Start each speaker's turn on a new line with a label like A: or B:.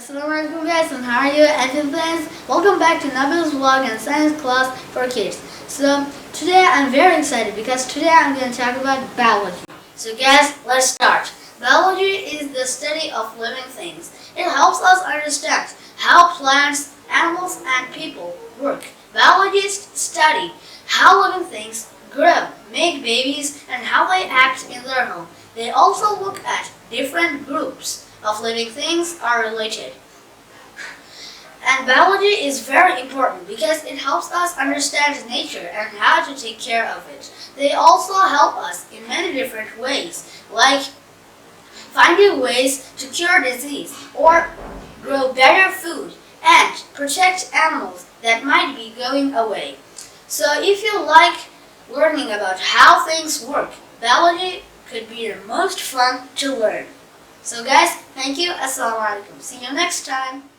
A: Assalamualaikum guys, and how are you? And friends, welcome back to Nabil's vlog and science class for kids. So today I'm very excited because today I'm going to talk about biology. So guys, let's start. Biology is the study of living things. It helps us understand how plants, animals, and people work. Biologists study how living things grow, make babies, and how they act in their home. They also look at different groups of living things are related. And biology is very important because it helps us understand nature and how to take care of it. They also help us in many different ways, like finding ways to cure disease or grow better food and protect animals that might be going away. So if you like learning about how things work, biology could be the most fun to learn. So guys, thank you. Assalamualaikum. See you next time.